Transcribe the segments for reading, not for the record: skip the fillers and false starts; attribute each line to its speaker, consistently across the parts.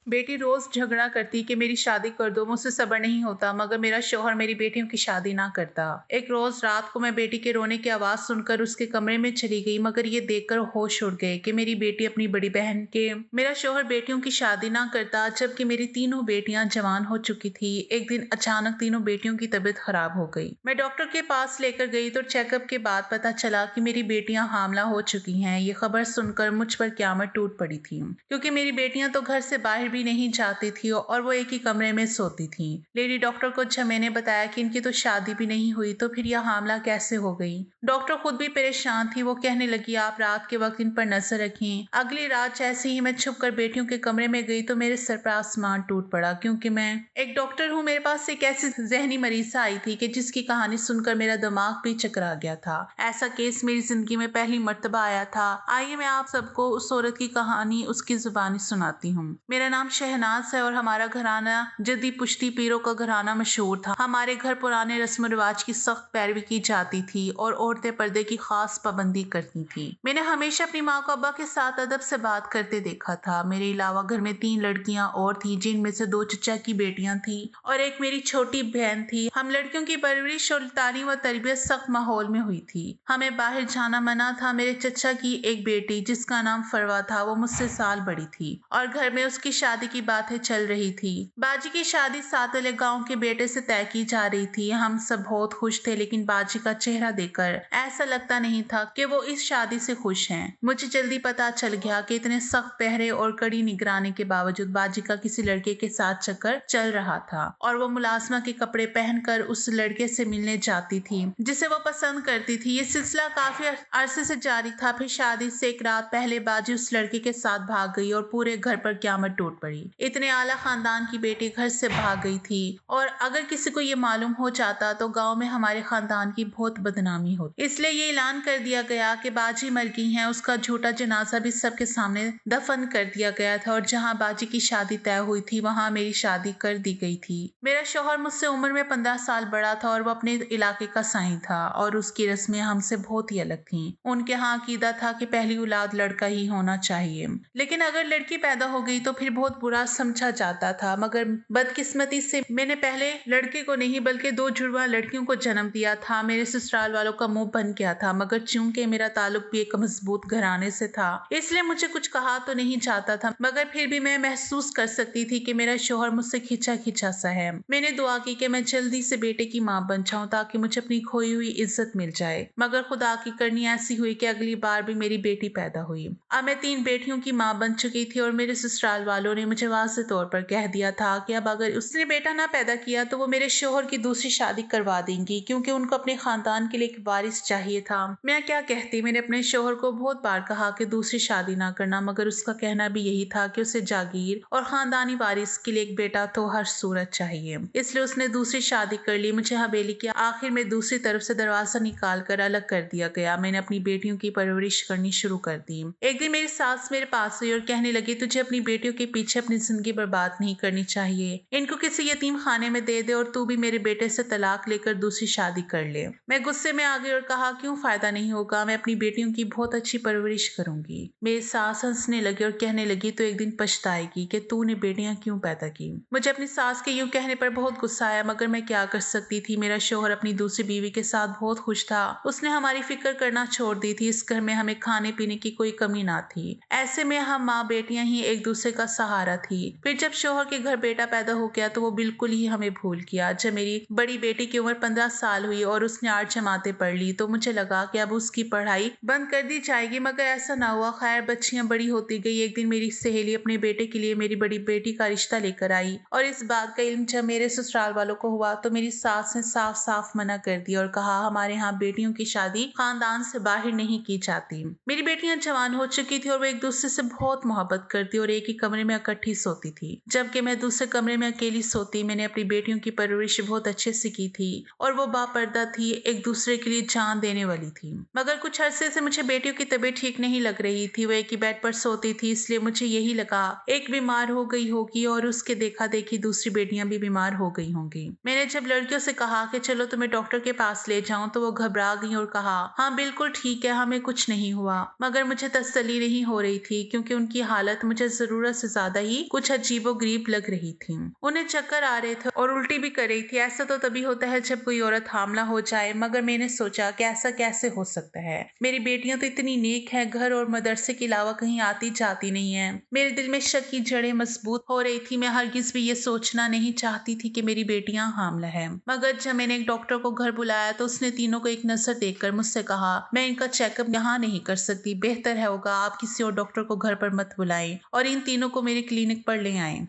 Speaker 1: बेटी रोज झगड़ा करती कि मेरी शादी कर दो, मुझसे सब्र नहीं होता, मगर मेरा शौहर मेरी बेटियों की शादी ना करता। एक रोज रात को मैं बेटी के रोने की आवाज सुनकर उसके कमरे में चली गई, मगर ये देखकर होश उड़ गए कि मेरी बेटी अपनी बड़ी बहन के मेरा शौहर बेटियों की शादी ना करता, जबकि मेरी तीनों बेटियां जवान हो चुकी थी। एक दिन अचानक तीनों बेटियों की तबीयत खराब हो गई। मैं डॉक्टर के पास लेकर गई तो चेकअप के बाद पता चला कि मेरी बेटियां हामला हो चुकी हैं। ये खबर सुनकर मुझ पर क़यामत टूट पड़ी थी, क्योंकि मेरी बेटियां तो घर से बाहर भी नहीं जाती थी और वो एक ही कमरे में सोती थी। लेडी डॉक्टर को जब मैंने बताया कि इनकी तो शादी भी नहीं हुई, तो फिर यह हामला कैसे हो गई। डॉक्टर खुद भी परेशान थी। वो कहने लगी, आप रात के वक्त इन पर नजर रखें। अगली रात जैसे ही मैं छुप कर बेटियों के कमरे में गई तो मेरे सर पर आसमान टूट पड़ा, क्योंकि मैं एक डॉक्टर हूँ। मेरे पास एक ऐसी जहनी मरीज आई थी कि जिसकी कहानी सुनकर मेरा दिमाग भी चकरा गया था। ऐसा केस मेरी जिंदगी में पहली मर्तबा आया था। आइए मैं आप सबको उस औरत की कहानी उसकी जुबानी सुनाती हूँ। मेरा नाम शहनाज है और हमारा घराना जद्दी पुश्ती पीरों का घराना मशहूर था। हमारे घर पुराने रस्म रिवाज की सख्त पैरवी की जाती थी और औरतें पर्दे की खास पाबंदी करती थी। मैंने हमेशा अपनी माँ को अब्बा के साथ अदब से बात करते देखा था। मेरे अलावा घर में 3 लड़कियां और थी, जिनमें से 2 चचा की बेटियां थी और एक मेरी छोटी बहन थी। हम लड़कियों की परवरिश और तालीम व तरबियत सख्त माहौल में हुई थी। हमें बाहर जाना मना था। मेरे चचा की एक बेटी जिसका नाम फरवा था, वो मुझसे साल बड़ी थी और घर में उसकी शादी की बातें चल रही थी। बाजी की शादी सात वाले गांव के बेटे से तय की जा रही थी। हम सब बहुत खुश थे, लेकिन बाजी का चेहरा देखकर ऐसा लगता नहीं था कि वो इस शादी से खुश हैं। मुझे जल्दी पता चल गया कि इतने सख्त पहरे और कड़ी निगरानी के बावजूद बाजी का किसी लड़के के साथ चक्कर चल रहा था और वो मुलाजमा के कपड़े पहनकर उस लड़के से मिलने जाती थी जिसे वो पसंद करती थी। ये सिलसिला काफी अरसे से जारी था। फिर शादी से एक रात पहले बाजी उस लड़के के साथ भाग गई और पूरे घर पर क़यामत टूट पड़ी। इतने आला खानदान की बेटी घर से भाग गई थी और अगर किसी को ये मालूम हो जाता तो गांव में हमारे खानदान की बहुत बदनामी होती। इसलिए ये ऐलान कर दिया गया कि बाजी मर गई है। उसका झूठा जनाजा भी सबके सामने दफन कर दिया गया था और जहाँ बाजी की शादी तय हुई थी वहाँ मेरी शादी कर दी गई थी। मेरा शौहर मुझसे उम्र में 15 साल बड़ा था और वो अपने इलाके का साईं था और उसकी रस्में हमसे बहुत ही अलग थीं। उनके यहाँ अकीदा था कि पहली औलाद लड़का ही होना चाहिए, लेकिन अगर लड़की पैदा हो गई तो फिर बहुत बुरा समझा जाता था। मगर बदकिस्मती से मैंने पहले लड़के को नहीं बल्कि 2 जुड़वा लड़कियों को जन्म दिया था। मेरे ससुराल वालों का मुंह बन गया था, मगर चूंकि मेरा ताल्लुक भी एक मजबूत घराने से था इसलिए मुझे कुछ कहा तो नहीं जाता था, मगर फिर भी मैं महसूस कर सकती थी कि मेरा शौहर मुझसे खिंचा खिंचा सा है। मैंने दुआ की कि मैं जल्दी से बेटे की माँ बन जाऊं ताकि मुझे अपनी खोई हुई इज्जत मिल जाए, मगर खुदा की करनी ऐसी हुई कि अगली बार भी मेरी बेटी पैदा हुई। अब मैं 3 बेटियों की माँ बन चुकी थी और मेरे ससुराल वालों ने मुझे वाज़ेह तौर पर कह दिया था कि अब अगर उसने बेटा ना पैदा किया तो वो मेरे शौहर की दूसरी शादी करवा देंगी, क्योंकि उनको अपने खानदान के लिए एक वारिस चाहिए था। मैं क्या कहती, मैंने अपने शौहर को बहुत बार कहा कि दूसरी शादी ना करना, मगर उसका कहना भी यही था कि उसे जागीर और खानदानी वारिस के लिए एक बेटा तो हर सूरत चाहिए। इसलिए उसने दूसरी शादी कर ली। मुझे हवेली के आखिर में दूसरी तरफ से दरवाजा निकाल कर अलग कर दिया गया। मैंने अपनी बेटियों की परवरिश करनी शुरू कर दी। एक दिन मेरी सास मेरे पास आई और कहने लगी, तुझे अपनी बेटियों के पीछे अपनी जिंदगी बर्बाद नहीं करनी चाहिए। इनको किसी यतीम खाने में दे दे और तू भी मेरे बेटे से तलाक लेकर दूसरी शादी कर ले। मैं गुस्से में आ गई और कहा, क्यों फायदा नहीं होगा, मैं अपनी बेटियों की बहुत अच्छी परवरिश करूंगी। मेरी सास हंसने लगी और कहने लगी, तो एक दिन पछताएगी कि तूने बेटियां क्यों पैदा की। मुझे अपनी सास के यूं कहने पर बहुत गुस्सा आया, मगर मैं क्या कर सकती थी। मेरा शौहर अपनी दूसरी बीवी के साथ बहुत खुश था। उसने हमारी फिक्र करना छोड़ दी थी। इस घर में हमें खाने पीने की कोई कमी ना थी। ऐसे में हम माँ बेटियां ही एक दूसरे का सहारा थी। फिर जब शौहर के घर बेटा पैदा हो गया तो वो बिल्कुल ही हमें भूल गया। जब मेरी बड़ी बेटी की उम्र 15 साल हुई और उसने 8 जमातें पढ़ ली तो मुझे लगा कि अब उसकी पढ़ाई बंद कर दी जाएगी, मगर ऐसा ना हुआ। खैर, बच्चियां बड़ी होती गई। एक दिन मेरी सहेली अपने बेटे के लिए मेरी बड़ी बेटी का रिश्ता लेकर आई और इस बात का इल्म जब मेरे ससुराल वालों को हुआ तो मेरी सास ने साफ साफ मना कर दिया और कहा, हमारे यहाँ बेटियों की शादी खानदान से बाहर नहीं की जाती। मेरी बेटियां जवान हो चुकी थी और वो एक दूसरे से बहुत मोहब्बत करती और एक ही कमरे में इकट्ठी सोती थी, जबकि मैं दूसरे कमरे में अकेली सोती। मैंने अपनी बेटियों की परवरिश बहुत अच्छे से की थी और वो बापर्दा थी, एक दूसरे के लिए जान देने वाली थी। मगर कुछ अरसे से मुझे बेटियों की तबीयत ठीक नहीं लग रही थी। वो एक ही बेड पर सोती थी, इसलिए मुझे यही लगा एक बीमार हो गई होगी और उसके देखा देखी दूसरी बेटियां भी बीमार हो गई होंगी। मैंने जब लड़कियों से कहा कि चलो तुम्हें डॉक्टर के पास ले जाऊं तो वो घबरा गई और कहा, हाँ बिल्कुल ठीक है, हमें कुछ नहीं हुआ। मगर मुझे तसल्ली नहीं हो रही थी, क्योंकि उनकी हालत मुझे जरूरत से ज्यादा ज्यादा ही कुछ अजीबोगरीब लग रही थी। उन्हें चक्कर आ रहे थे और उल्टी भी कर रही थी। ऐसा तो तभी होता है जब कोई औरत हामला हो जाए, मगर मैंने सोचा कि ऐसा कैसे हो सकता है। मेरी बेटियां तो इतनी नेक है, घर और मदरसे के अलावा कहीं आती जाती नहीं है। मेरे दिल में शक की जड़ें मजबूत हो रही थी। मैं हरगिज भी ये सोचना नहीं चाहती थी कि मेरी बेटियां हामला है। मगर जब मैंने एक डॉक्टर को घर बुलाया तो उसने तीनों को एक नजर देखकर मुझसे कहा, मैं इनका चेकअप यहाँ नहीं कर सकती, बेहतर होगा आप किसी और डॉक्टर को घर पर मत बुलाएं और इन तीनों को मेरे क्लिनिक पर ले आएं,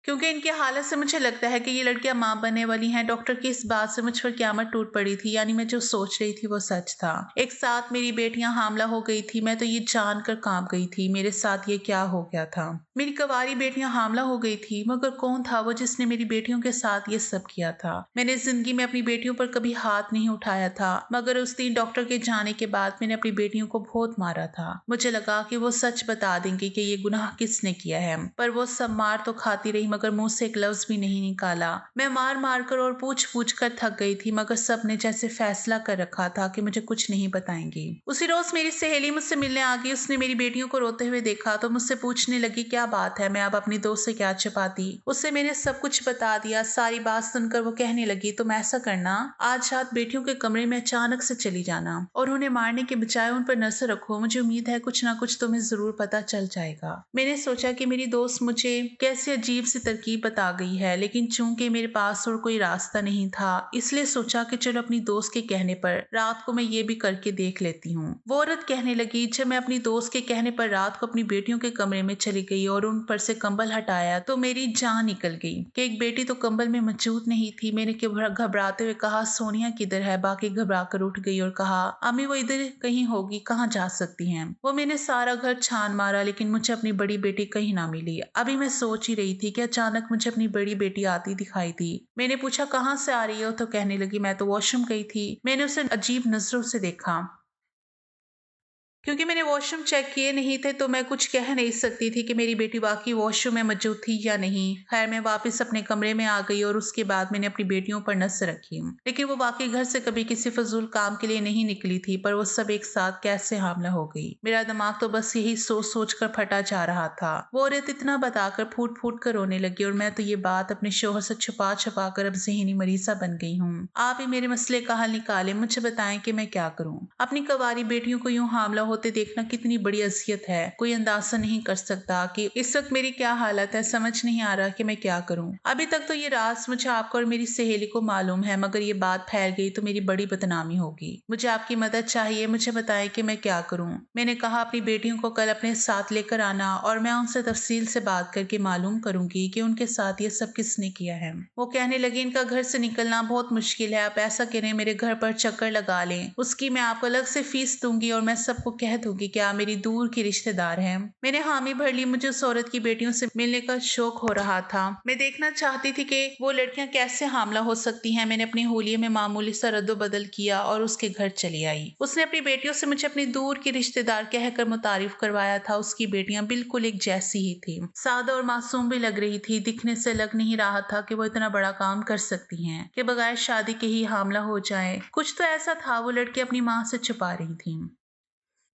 Speaker 1: क्योंकि इनकी हालत से मुझे लगता है कि ये लड़कियां मां बनने वाली हैं। डॉक्टर की इस बात से मुझ पर क़यामत टूट पड़ी थी। यानी मैं जो सोच रही थी वो सच था। एक साथ मेरी बेटियां हामला हो गई थी। मैं तो ये जानकर कांप गई थी मेरे साथ ये क्या हो गया था। मेरी कवारी बेटियां हामला हो गई थी, मगर कौन था वो जिसने मेरी बेटियों के साथ ये सब किया था। मैंने जिंदगी में अपनी बेटियों पर कभी हाथ नहीं उठाया था, मगर उस दिन डॉक्टर के जाने के बाद मैंने अपनी बेटियों को बहुत मारा था। मुझे लगा कि वो सच बता देंगे कि ये गुनाह किसने किया है, पर वो सब मार तो खाती रही मगर मुंह से एक लफ्ज भी नहीं निकाला। मैं मार मार कर और पूछ पूछ कर थक गई थी, मगर सब ने जैसे फैसला कर रखा था कि मुझे कुछ नहीं बताएंगी। उसी रोज मेरी सहेली मुझसे मिलने आ गई। उसने मेरी बेटियों को रोते हुए देखा तो मुझसे पूछने लगी, क्या बात है, मैं अब अपनी दोस्त से क्या छिपाती। उससे मैंने सब कुछ बता दिया। सारी बात सुनकर वो कहने लगी, तुम ऐसा करना, आज रात बेटियों के कमरे में अचानक से चली जाना और उन्हें मारने के बजाय उन पर नजर रखो। मुझे उम्मीद है कुछ ना कुछ तुम्हें जरूर पता चल जाएगा। मैंने सोचा कि मेरी दोस्त मुझे कैसे अजीब सी तरकीब बता गई है, लेकिन चूंकि मेरे पास और कोई रास्ता नहीं था, इसलिए सोचा कि चलो अपनी दोस्त के कहने पर रात को मैं ये भी करके देख लेती हूँ। वो औरत कहने लगी, जब मैं अपनी दोस्त के कहने पर रात को अपनी बेटियों के कमरे में चली गई और उन पर से कंबल हटाया तो मेरी जान निकल गई कि एक बेटी तो कंबल में मौजूद नहीं थी। मैंने घबराते हुए कहा, सोनिया किधर है। बाकी घबरा कर उठ गई और कहा, अम्मी वो इधर कहीं होगी, कहाँ जा सकती हैं वो। मैंने सारा घर छान मारा लेकिन मुझे अपनी बड़ी बेटी कहीं ना मिली। अभी मैं सोच ही रही थी कि अचानक मुझे अपनी बड़ी बेटी आती दिखाई दी। मैंने पूछा, कहाँ से आ रही हो, तो कहने लगी, मैं तो वॉशरूम गई थी। मैंने उसे अजीब नजरों से देखा। क्योंकि मैंने वॉशरूम चेक किए नहीं थे तो मैं कुछ कह नहीं सकती थी कि मेरी बेटी वाकई वॉशरूम में मौजूद थी या नहीं। खैर मैं वापस अपने कमरे में आ गई और उसके बाद मैंने अपनी बेटियों पर नजर रखी। लेकिन वो वाकई घर से कभी किसी फजूल काम के लिए नहीं निकली थी, पर वो सब एक साथ कैसे हामला हो गई। मेरा दिमाग तो बस यही सोच सोच कर फटा जा रहा था। वो औरत इतना बताकर फूट फूट कर रोने लगी और मैं तो ये बात अपने शोहर से छुपा छुपा कर अब जहनी मरीजा बन गई हूँ। आप ही मेरे मसले का हल निकाले, मुझे बताएं कि मैं क्या करूँ। अपनी कवारी बेटियों को यूं हामला होते देखना कितनी बड़ी अजियत है। कोई अंदाजा नहीं कर सकता कि इस वक्त मेरी क्या हालत है। समझ नहीं आ रहा कि मैं क्या करूं। अभी तक तो ये राज मुझे आपको और मेरी सहेली को मालूम है, मगर ये बात फैल गई तो मेरी बड़ी बदनामी होगी। मुझे आपकी मदद चाहिए, मुझे बताएं कि मैं क्या करूं। मैंने कहा, अपनी बेटियों को कल अपने साथ लेकर आना और मैं उनसे तफसील से बात करके मालूम करूंगी कि उनके साथ ये सब किसने किया है। वो कहने लगी, इनका घर से निकलना बहुत मुश्किल है। आप ऐसा करें, मेरे घर पर चक्कर लगा लें, उसकी मैं आपको अलग से फीस दूंगी और मैं सबको कह दूंगी कि आप मेरी दूर की रिश्तेदार हैं। मैंने हामी भर ली। मुझे उस औरत की बेटियों से मिलने का शौक हो रहा था। मैं देखना चाहती थी कि वो लड़कियां कैसे हामला हो सकती हैं। मैंने अपने होलिये में मामूली सा रद्दोबदल किया और उसके घर चली आई। उसने अपनी बेटियों से मुझे अपनी दूर की रिश्तेदार कहकर मुतारिफ करवाया था। उसकी बेटियां बिल्कुल एक जैसी ही थी, सादा और मासूम भी लग रही थी। दिखने से लग नहीं रहा था कि वो इतना बड़ा काम कर सकती हैं कि बगैर शादी के ही हामला हो जाए। कुछ तो ऐसा था वो लड़की अपनी माँ से छुपा रही थी।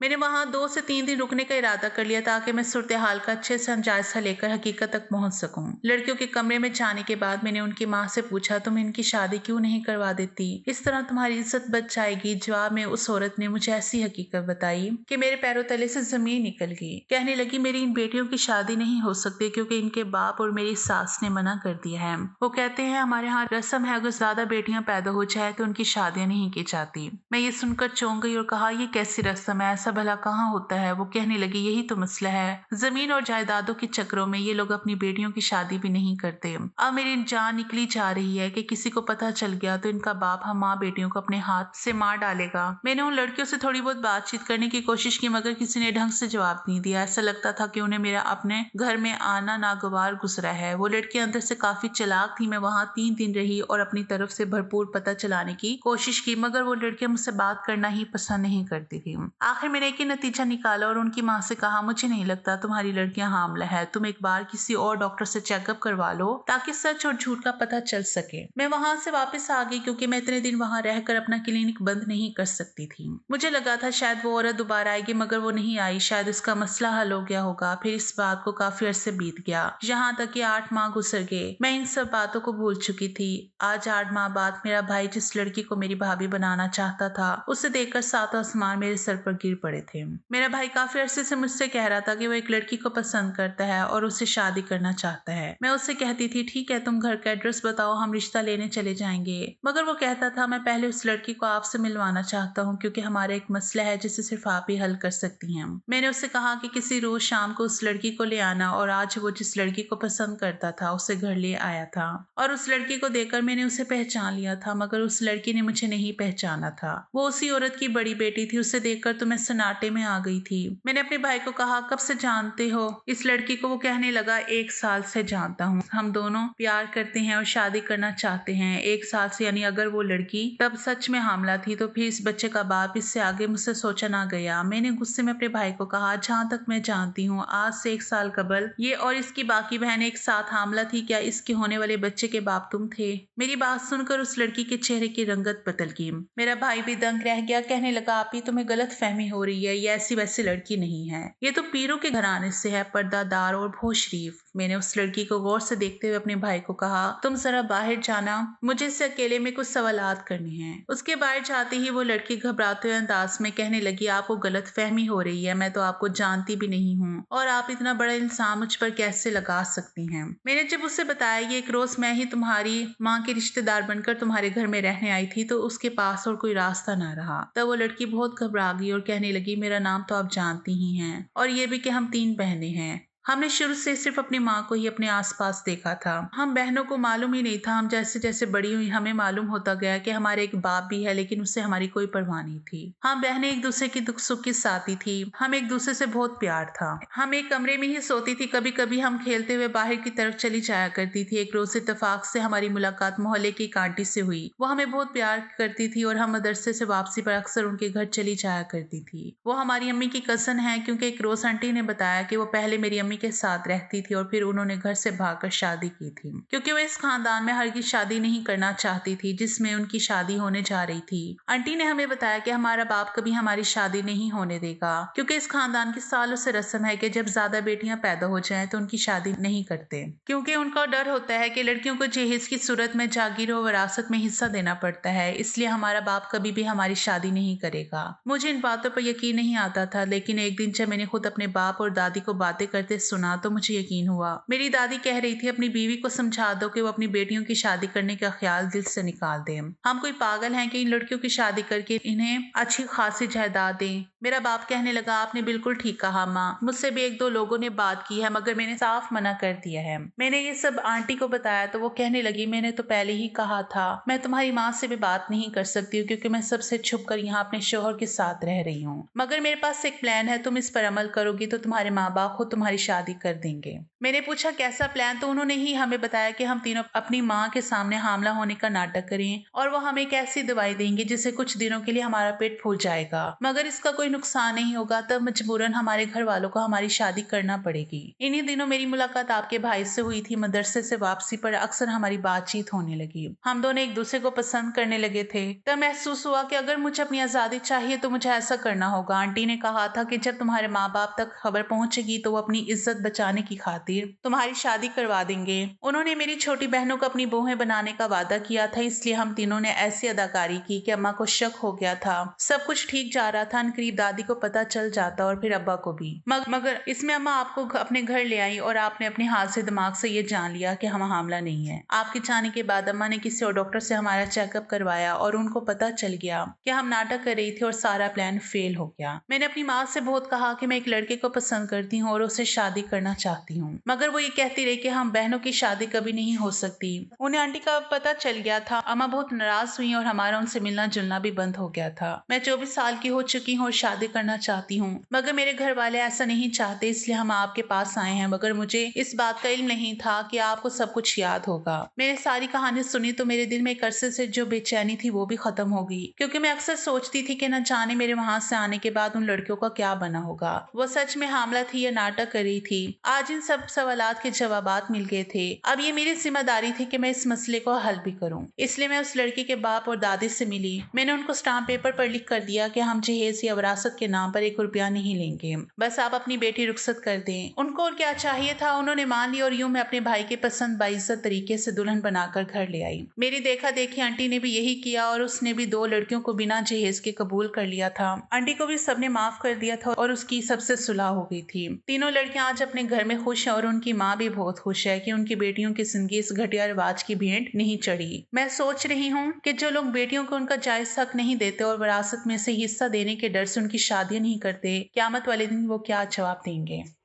Speaker 1: मैंने वहां 2 से 3 दिन रुकने का इरादा कर लिया ताकि मैं सूरत हाल का अच्छे से जायजा लेकर हकीकत तक पहुंच सकूं। लड़कियों के कमरे में जाने के बाद मैंने उनकी माँ से पूछा, तुम इनकी शादी क्यों नहीं करवा देती, इस तरह तुम्हारी इज्जत बच जाएगी। जवाब में उस औरत ने मुझे ऐसी हकीकत बताई कि मेरे पैरों तले से जमीन निकल गई। कहने लगी, मेरी इन बेटियों की शादी नहीं हो सकती क्योंकि इनके बाप और मेरी सास ने मना कर दिया है। वो कहते हैं हमारे यहाँ रस्म है, अगर ज्यादा बेटियां पैदा हो जाए तो उनकी शादियां नहीं की जाती। मैं ये सुनकर चौंक गई और कहा, ये कैसी रस्म है, ऐसा भला कहाँ होता है। वो कहने लगी, यही तो मसला है, जमीन और जायदादों के चक्रों में ये लोग अपनी बेटियों की शादी भी नहीं करते। अब मेरी जान निकली जा रही है कि किसी को पता चल गया तो इनका बाप हम माँ बेटियों को अपने हाथ से मार डालेगा। मैंने उन लड़कियों से थोड़ी बहुत बातचीत करने की कोशिश की, मगर किसी ने ढंग से जवाब नहीं दिया। ऐसा लगता था कि उन्हें मेरा अपने घर में आना नागवार गुजरा है। वो लड़की अंदर से काफी चालाक थी। मैं वहां 3 दिन रही और अपनी तरफ से भरपूर पता चलाने की कोशिश की, मगर वो लड़कियां मुझसे बात करना ही पसंद नहीं करती थी। आखिर मैंने एक ही नतीजा निकाला और उनकी माँ से कहा, मुझे नहीं लगता तुम्हारी लड़कियां हामला है, तुम एक बार किसी और डॉक्टर से चेकअप करवा लो ताकि सच और झूठ का पता चल सके। मैं वहां से वापस आ गई क्योंकि मैं इतने दिन वहां रहकर अपना क्लिनिक बंद नहीं कर सकती थी। मुझे लगा था शायद वो औरत दोबारा आएगी, मगर वो नहीं आई। शायद उसका मसला हल हो गया होगा। फिर इस बात को काफी अरसे बीत गया, यहाँ तक कि 8 माह गुजर गए। मैं इन सब बातों को भूल चुकी थी। आज 8 माह बाद मेरा भाई जिस लड़की को मेरी भाभी बनाना चाहता था, उसे देखकर 7 आसमान मेरे सर पर गिर पड़े थे। मेरा भाई काफी अरसे से मुझसे कह रहा था कि वो एक लड़की को पसंद करता है और उससे शादी करना चाहता है। मैं उससे कहती थी, ठीक है, तुम घर का एड्रेस बताओ, हम रिश्ता लेने चले जाएंगे। मगर वो कहता था, मैं पहले उस लड़की को आपसे मिलवाना चाहता हूँ क्योंकि हमारा एक मसला है जिसे सिर्फ आप ही हल कर सकती हैं। मैंने उससे कहा कि किसी रोज शाम को उस लड़की को ले आना, और आज वो जिस लड़की को पसंद करता था उसे घर ले आया था। और उस लड़की को देखकर मैंने उसे पहचान लिया था, मगर उस लड़की ने मुझे नहीं पहचाना था। वो उसी औरत की बड़ी बेटी थी। उसे देखकर तो मैं सन्नाटे में आ गई थी। मैंने अपने भाई को कहा, कब से जानते हो इस लड़की को? वो कहने लगा, 1 साल से जानता हूँ। हम दोनों प्यार करते हैं और शादी करना चाहते हैं। 1 साल से, यानी अगर वो लड़की तब सच में हामला थी तो फिर इस बच्चे का बाप, इससे आगे मुझसे सोचा ना गया। मैंने गुस्से में अपने भाई को कहा, जहाँ तक मैं जानती हूँ आज से 1 साल कबल ये और इसकी बाकी बहन एक साथ हामला थी। क्या इसके होने वाले बच्चे के बाप तुम थे? मेरी बात सुनकर उस लड़की के चेहरे की रंगत बदल गई। मेरा भाई भी दंग रह गया। कहने लगा, आप ही तुम्हें गलत फहमी हो रही है, ये ऐसी वैसी लड़की नहीं है, ये तो पीरों के घराने से है, पर्दादार और बहुत शरीफ। मैंने उस लड़की को गौर से देखते हुए अपने भाई को कहा, तुम जरा बाहर जाना, मुझे इससे अकेले में कुछ सवालात करने हैं। उसके बाहर जाते ही वो लड़की घबराते हुए अंदाज में कहने लगी, आपको गलत फहमी हो रही है, मैं तो आपको जानती भी नहीं हूँ और आप इतना बड़ा इल्जाम मुझ पर कैसे लगा सकती हैं। मैंने जब उसे बताया ये एक रोज मैं ही तुम्हारी माँ के रिश्तेदार बनकर तुम्हारे घर में रहने आई थी तो उसके पास और कोई रास्ता ना रहा। तब वो लड़की बहुत घबरा गई और कहने लगी, मेरा नाम तो आप जानती ही हैं और ये भी कि हम 3 बहनें हैं। हमने शुरू से सिर्फ अपनी माँ को ही अपने आसपास देखा था। हम बहनों को मालूम ही नहीं था। हम जैसे जैसे बड़ी हुई हमें मालूम होता गया कि हमारे एक बाप भी है, लेकिन उससे हमारी कोई परवाह नहीं थी। हम बहनें एक दूसरे की दुख सुख की साथी थी। हम एक दूसरे से बहुत प्यार था। हम एक कमरे में ही सोती थी। कभी कभी हम खेलते हुए बाहर की तरफ चली जाया करती थी। एक रोज इत्तेफाक से हमारी मुलाकात मोहल्ले की एक आंटी से हुई। वो हमें बहुत प्यार करती थी और हम मदरसे से वापसी पर अक्सर उनके घर चली जाया करती थी। वो हमारी अम्मी की कजन है, क्योंकि एक रोज आंटी ने बताया कि वो पहले मेरी अम्मी के साथ रहती थी और फिर उन्होंने घर से भागकर शादी की थी, क्योंकि वो इस खानदान में हरगिज़ शादी नहीं करना चाहती थी जिसमें उनकी शादी होने जा रही थी। आंटी ने हमें बताया कि हमारा बाप कभी हमारी शादी नहीं होने देगा, क्योंकि इस खानदान की सालों से रस्म है कि जब ज्यादा बेटियां पैदा हो जाएं तो उनकी शादी नहीं करते, क्योंकि उनका डर होता है कि लड़कियों को जहेज की सूरत में जागीर और विरासत में हिस्सा देना पड़ता है। इसलिए हमारा बाप कभी भी हमारी शादी नहीं करेगा। मुझे इन बातों पर यकीन नहीं आता था, लेकिन एक दिन जब मैंने खुद अपने बाप और दादी को बातें करते सुना तो मुझे यकीन हुआ। मेरी दादी कह रही थी, अपनी बीवी को समझा दो कि वो अपनी बेटियों की शादी करने का ख्याल दिल से निकाल दे। हम कोई पागल हैं कि इन लड़कियों की शादी करके इन्हें अच्छी खासी जायदाद दें। मेरा बाप कहने लगा, आपने बिल्कुल ठीक कहा माँ, मुझसे भी 1-2 लोगों ने बात की है, मगर मैंने साफ मना कर दिया है। मैंने ये सब आंटी को बताया तो वो कहने लगी, मैंने तो पहले ही कहा था, मैं तुम्हारी माँ से भी बात नहीं कर सकती हूँ क्योंकि मैं सबसे छुप कर यहाँ अपने शोहर के साथ रह रही हूँ, मगर मेरे पास एक प्लान है, तुम इस पर अमल करोगी तो तुम्हारे माँ बाप खुद तुम्हारी शादी कर देंगे। मैंने पूछा, कैसा प्लान? तो उन्होंने ही हमें बताया कि हम तीनों अपनी माँ के सामने हामला होने का नाटक करें और वो हमें एक ऐसी दवाई देंगे जिससे कुछ दिनों के लिए हमारा पेट फूल जाएगा, मगर इसका कोई नुकसान नहीं होगा। तब मजबूरन हमारे घर वालों को हमारी शादी करना पड़ेगी। इन्हीं दिनों मेरी मुलाकात आपके भाई से हुई थी। मदरसे से वापसी पर अक्सर हमारी बातचीत होने लगी। हम दोनों एक दूसरे को पसंद करने लगे थे। तब महसूस हुआ कि अगर मुझे अपनी आजादी चाहिए तो मुझे ऐसा करना होगा। आंटी ने कहा था कि जब तुम्हारे माँ बाप तक खबर पहुंचेगी तो वो अपनी इज्जत बचाने की खातिर तुम्हारी शादी करवा देंगे। उन्होंने मेरी छोटी बहनों को अपनी बहुएं बनाने का वादा किया था, इसलिए हम तीनों ने ऐसी अदाकारी की कि अम्मा को शक हो गया था। सब कुछ ठीक जा रहा था, करीब दादी को पता चल जाता और फिर अब्बा को भी। मगर इसमें अम्मा आपको अपने घर ले आई और आपने अपने हाथ से दिमाग से ये जान लिया कि हम हामला नहीं है। आपके जाने के बाद अम्मा ने किसी और डॉक्टर से हमारा चेकअप करवाया और उनको पता चल गया कि हम नाटक कर रही थी और सारा प्लान फेल हो गया। मैंने अपनी माँ से बहुत कहा कि मैं एक लड़के को पसंद करती हूँ और उससे शादी शादी करना चाहती हूँ, मगर वो ये कहती रही कि हम बहनों की शादी कभी नहीं हो सकती। उन्हें आंटी का पता चल गया था। अम्मा बहुत नाराज हुई और हमारा उनसे मिलना जुलना भी बंद हो गया था। मैं 24 साल की हो चुकी हूँ और शादी करना चाहती हूँ, मगर मेरे घर वाले ऐसा नहीं चाहते, इसलिए हम आपके पास आए हैं। मगर मुझे इस बात का इल्म नहीं था कि आपको सब कुछ याद होगा। मैंने सारी कहानी सुनी तो मेरे दिल में एक अरसे से जो बेचैनी थी वो भी खत्म हो गई, क्योंकि मैं अक्सर सोचती थी कि न जाने मेरे वहां से आने के बाद उन लड़कियों का क्या बना होगा। वो सच में हामला थी या नाटक कर रही थी? आज इन सब सवालात के जवाबात मिल गए थे। अब ये मेरी जिम्मेदारी थी कि मैं इस मसले को हल भी करूं। इसलिए मैं उस लड़की के बाप और दादी से मिली। मैंने उनको स्टाम्प पेपर पर लिख कर दिया कि हम जहेज या विरासत के नाम पर 1 रुपया नहीं लेंगे, बस आप अपनी बेटी रुखसत कर दें। उनको और क्या चाहिए था, उन्होंने मान लिया और यूं मैं अपने भाई के पसंद बाइज्जत तरीके से दुल्हन बनाकर घर ले आई। मेरी देखा देखी आंटी ने भी यही किया और उसने भी 2 लड़कियों को बिना जहेज के कबूल कर लिया था। आंटी को भी सबने माफ कर दिया था और उसकी सबसे सुलह हो गई थी। तीनों लड़कियां आज अपने घर में खुश हैं और उनकी माँ भी बहुत खुश है कि उनकी बेटियों की जिंदगी इस घटिया रिवाज की भेंट नहीं चढ़ी। मैं सोच रही हूँ कि जो लोग बेटियों को उनका जायज हक नहीं देते और विरासत में से हिस्सा देने के डर से उनकी शादियां नहीं करते, क़यामत वाले दिन वो क्या जवाब देंगे।